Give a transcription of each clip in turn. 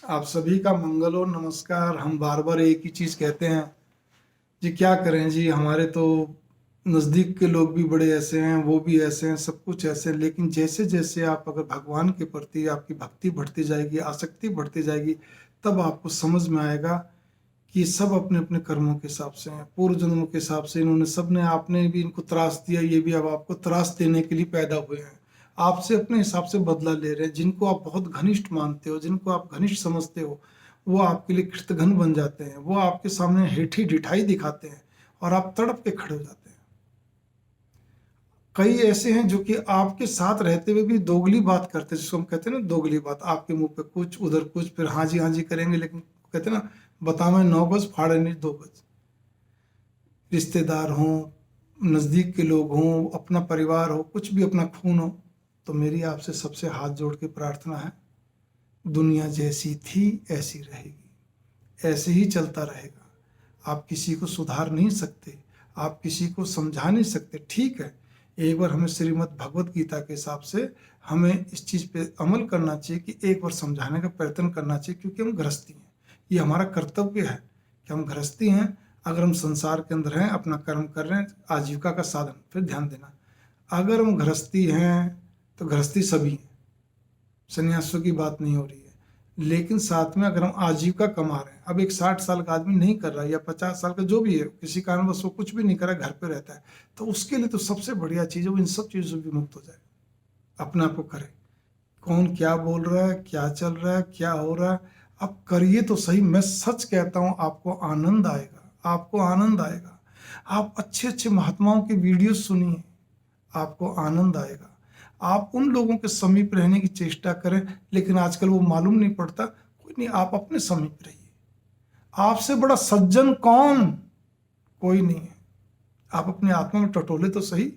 आप सभी का मंगल और नमस्कार। हम बार बार एक ही चीज़ कहते हैं जी, क्या करें जी। हमारे तो नज़दीक के लोग भी बड़े ऐसे हैं, वो भी ऐसे हैं, सब कुछ ऐसे हैं। लेकिन जैसे जैसे आप अगर भगवान के प्रति आपकी भक्ति बढ़ती जाएगी, आसक्ति बढ़ती जाएगी, तब आपको समझ में आएगा कि ये सब अपने अपने कर्मों के हिसाब से हैं, पूर्व जन्मों के हिसाब से। इन्होंने सब ने, आपने भी इनको त्रास दिया, ये भी अब आपको त्रास देने के लिए पैदा हुए हैं। आपसे अपने हिसाब से बदला ले रहे हैं। जिनको आप बहुत घनिष्ठ मानते हो, जिनको आप घनिष्ठ समझते हो, वो आपके लिए कृतघ्न बन जाते हैं। वो आपके सामने हेठी ढिठाई दिखाते हैं और आप तड़प के खड़े हो जाते हैं। कई ऐसे हैं जो कि आपके साथ रहते हुए भी दोगली बात करते हैं, जिसको हम कहते हैं ना दोगली बात। आपके मुंह पे कुछ, उधर कुछ, फिर हाँ जी करेंगे, लेकिन कहते हैं ना, बतावे 9 गज फाड़े नहीं 2 गज। रिश्तेदार हों, नज़दीक के लोग हों, अपना परिवार हो, कुछ भी, अपना खून हो, तो मेरी आपसे सबसे हाथ जोड़ के प्रार्थना है, दुनिया जैसी थी ऐसी रहेगी, ऐसे ही चलता रहेगा। आप किसी को सुधार नहीं सकते, आप किसी को समझा नहीं सकते। ठीक है, एक बार हमें श्रीमद् भगवत गीता के हिसाब से हमें इस चीज़ पे अमल करना चाहिए कि एक बार समझाने का प्रयत्न करना चाहिए, क्योंकि हम गृहस्थी हैं। ये हमारा कर्तव्य है कि हम गृहस्थी हैं। अगर हम संसार के अंदर हैं, अपना कर्म कर रहे हैं, आजीविका का साधन, फिर ध्यान देना, अगर हम गृहस्थी हैं तो गृहस्थी सभी हैं, सन्यासियों की बात नहीं हो रही है। लेकिन साथ में अगर हम आजीविका कमा रहे हैं, अब एक 60 साल का आदमी नहीं कर रहा है, या 50 साल का जो भी है, किसी कारणवश वो कुछ भी नहीं कर रहा, घर पे रहता है, तो उसके लिए तो सबसे बढ़िया चीज़ है वो इन सब चीज़ों से भी मुक्त हो जाए, अपने आप को करे। कौन क्या बोल रहा है, क्या चल रहा है, क्या हो रहा है, आप करिए तो सही। मैं सच कहता हूँ, आपको आनंद आएगा, आपको आनंद आएगा। आप अच्छे अच्छे महात्माओं की वीडियो सुनिए, आपको आनंद आएगा। आप उन लोगों के समीप रहने की चेष्टा करें, लेकिन आजकल वो मालूम नहीं पड़ता। कोई नहीं, आप अपने समीप रहिए। आपसे बड़ा सज्जन कौन? कोई नहीं है। आप अपनी आत्मा में टटोले तो सही।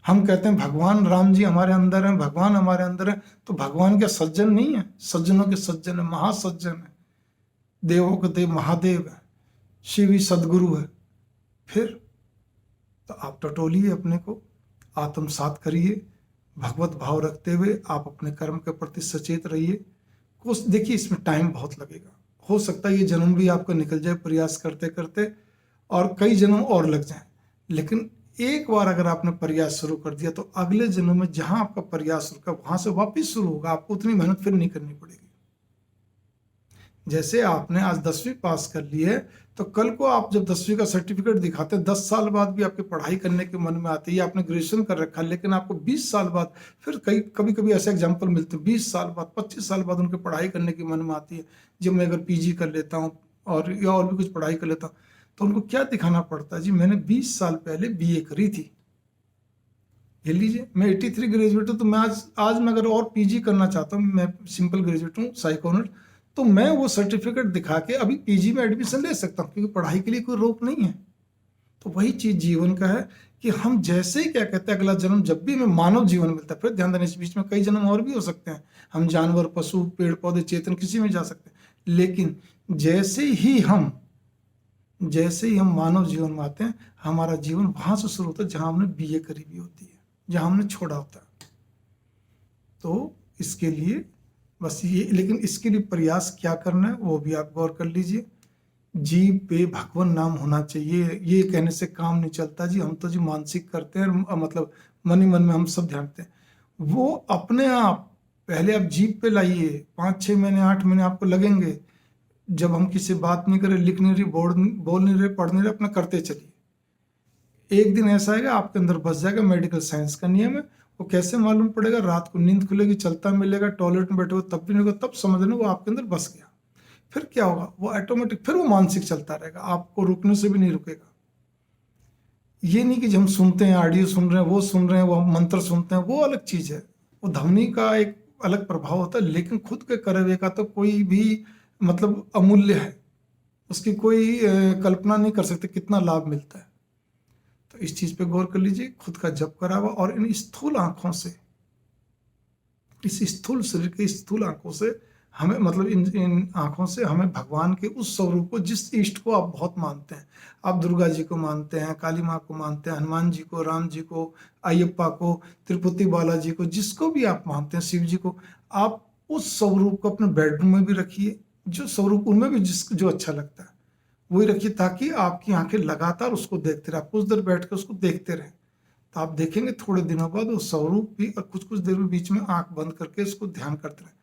हम कहते हैं भगवान राम जी हमारे अंदर हैं, भगवान हमारे अंदर है, तो भगवान क्या सज्जन नहीं है? सज्जनों के सज्जन है, महासज्जन है, देवों के देव महादेव है, शिव ही सदगुरु है। फिर तो आप टटोलिए अपने को, आत्मसात करिए, भगवत भाव रखते हुए आप अपने कर्म के प्रति सचेत रहिए। कुछ देखिए, इसमें टाइम बहुत लगेगा। हो सकता है ये जन्म भी आपका निकल जाए प्रयास करते करते, और कई जन्म और लग जाएं। लेकिन एक बार अगर आपने प्रयास शुरू कर दिया, तो अगले जन्म में जहां आपका प्रयास रुका, वहां से वापस शुरू होगा। आपको उतनी मेहनत फिर नहीं करनी पड़ेगी। जैसे आपने आज 10वीं पास कर ली है, तो कल को आप जब 10वीं का सर्टिफिकेट दिखाते हैं, 10 साल बाद भी आपकी पढ़ाई करने के मन में आती है। आपने ग्रेजुएशन कर रखा है, लेकिन आपको 20 साल बाद फिर कभी कभी ऐसे एग्जाम्पल मिलते हैं, 20 साल बाद, 25 साल बाद उनके पढ़ाई करने की मन में आती है, जब मैं अगर पीजी कर लेता हूँ और या और भी कुछ पढ़ाई कर लेता हूँ, तो उनको क्या दिखाना पड़ता है जी, मैंने 20 साल पहले बीए करी थी। ये लीजिए, मैं 83 ग्रेजुएट हूँ, तो मैं आज मैं अगर और पीजी करना चाहता हूँ, मैं सिंपल ग्रेजुएट हूँ, साइकोनॉट, तो मैं वो सर्टिफिकेट दिखा के अभी पीजी में एडमिशन ले सकता हूँ, क्योंकि पढ़ाई के लिए कोई रोक नहीं है। तो वही चीज जीवन का है कि हम जैसे ही, क्या कहते हैं, अगला जन्म जब भी हमें मानव जीवन मिलता है, फिर ध्यान देना, इस बीच में कई जन्म और भी हो सकते हैं। हम जानवर, पशु, पेड़ पौधे, चेतन, किसी में जा सकते हैं। लेकिन जैसे ही हम मानव जीवन में आते हैं, हमारा जीवन वहां से शुरू होता है जहां हमने बीए करी हुई होती है, जहां हमने छोड़ा होता है। तो इसके लिए बस ये, लेकिन इसके लिए प्रयास क्या करना है वो भी आप गौर कर लीजिए। जीव पे भगवान नाम होना चाहिए। ये कहने से काम नहीं चलता जी, हम तो जी मानसिक करते हैं, मतलब मन ही मन में हम सब ध्यानते हैं। वो अपने आप, पहले आप जीव पे लाइए, 5-6 महीने, 8 महीने आपको लगेंगे। जब हम किसी बात नहीं करें, लिख नहीं रहे, बोल नहीं रहे, पढ़ नहीं रहे, अपना करते चलिए। एक दिन ऐसा आएगा आपके अंदर बस जाएगा। मेडिकल साइंस का नियम है। वो कैसे मालूम पड़ेगा? रात को नींद खुलेगी, चलता मिलेगा, टॉयलेट में बैठे हो तब भी नहीं होगा, तब समझ लेना वो आपके अंदर बस गया। फिर क्या होगा? वो ऑटोमेटिक फिर वो मानसिक चलता रहेगा, आपको रुकने से भी नहीं रुकेगा। ये नहीं कि हम सुनते हैं, ऑडियो सुन रहे हैं, वो सुन रहे हैं, वो मंत्र सुनते हैं, वो अलग चीज है। वो ध्वनि का एक अलग प्रभाव होता है, लेकिन खुद के करे हुए का तो कोई भी मतलब अमूल्य है। उसकी कोई कल्पना नहीं कर सकते कितना लाभ मिलता है। तो इस चीज पे गौर कर लीजिए, खुद का जप करा हुआ, और इन स्थूल आंखों से, इस स्थूल शरीर के स्थूल आंखों से हमें, मतलब इन आंखों से हमें भगवान के उस स्वरूप को, जिस इष्ट को आप बहुत मानते हैं, आप दुर्गा जी को मानते हैं, काली माँ को मानते हैं, हनुमान जी को, राम जी को, अयप्पा को, तिरुपति बालाजी को, जिसको भी आप मानते हैं, शिव जी को, आप उस स्वरूप को अपने बेडरूम में भी रखिए, जो स्वरूप उनमें भी जो अच्छा लगता है वही रखिए, ताकि आपकी आंखें लगातार उसको देखते रहे, आप कुछ देर बैठ के उसको देखते रहें। तो आप देखेंगे थोड़े दिनों बाद वो स्वरूप भी, और कुछ कुछ देर में बीच में आंख बंद करके उसको ध्यान करते रहें,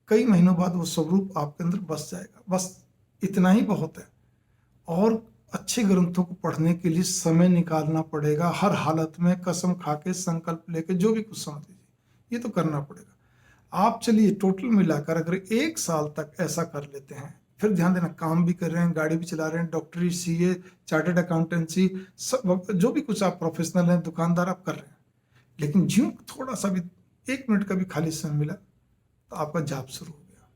कई महीनों बाद वो स्वरूप आपके अंदर बस जाएगा। बस इतना ही बहुत है। और अच्छे ग्रंथों को पढ़ने के लिए समय निकालना पड़ेगा, हर हालत में कसम खा के, संकल्प लेके, जो भी कुछ समझ लीजिए, ये तो करना पड़ेगा। आप चलिए टोटल मिलाकर अगर 1 साल तक ऐसा कर लेते हैं, फिर ध्यान देना, काम भी कर रहे हैं, गाड़ी भी चला रहे हैं, डॉक्टरी, सीए, चार्टेड अकाउंटेंसी, सब जो भी कुछ आप प्रोफेशनल हैं, दुकानदार आप कर रहे हैं, लेकिन ज्यों थोड़ा सा भी 1 मिनट का भी खाली समय मिला तो आपका जाप शुरू हो गया।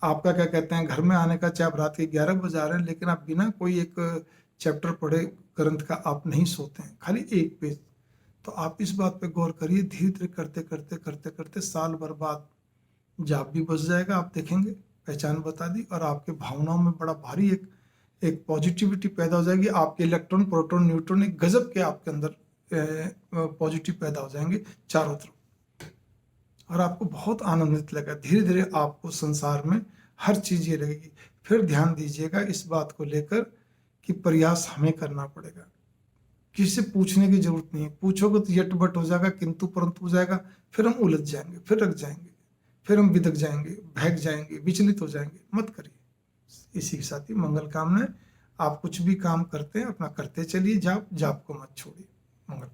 आपका क्या कहते हैं, घर में आने का, चाहे आप रात के 11 बजे आ रहे हैं, लेकिन आप बिना कोई एक चैप्टर पढ़े ग्रंथ का आप नहीं सोते हैं, खाली 1 पेज। तो आप इस बात पे गौर करिए, धीरे धीरे करते करते करते करते साल भर बाद जाप भी बच जाएगा, आप देखेंगे पहचान बता दी, और आपके भावनाओं में बड़ा भारी एक पॉजिटिविटी पैदा हो जाएगी। आपके इलेक्ट्रॉन, प्रोटॉन, न्यूट्रॉन एक गजब के आपके अंदर पॉजिटिव पैदा हो जाएंगे चारों तरफ, और आपको बहुत आनंदित लगेगा। धीरे धीरे आपको संसार में हर चीज ये लगेगी। फिर ध्यान दीजिएगा इस बात को लेकर कि प्रयास हमें करना पड़ेगा, किसी से पूछने की जरूरत नहीं है। पूछोगे तो यटबट हो जाएगा, किंतु परंतु हो जाएगा, फिर हम उलझ जाएंगे, फिर रख जाएंगे, फिर हम बिदक जाएंगे, बहक जाएंगे, विचलित हो जाएंगे। मत करिए। इसी के साथ ही मंगल कामना। आप कुछ भी काम करते हैं अपना करते चलिए, जाप को मत छोड़िए। मंगल।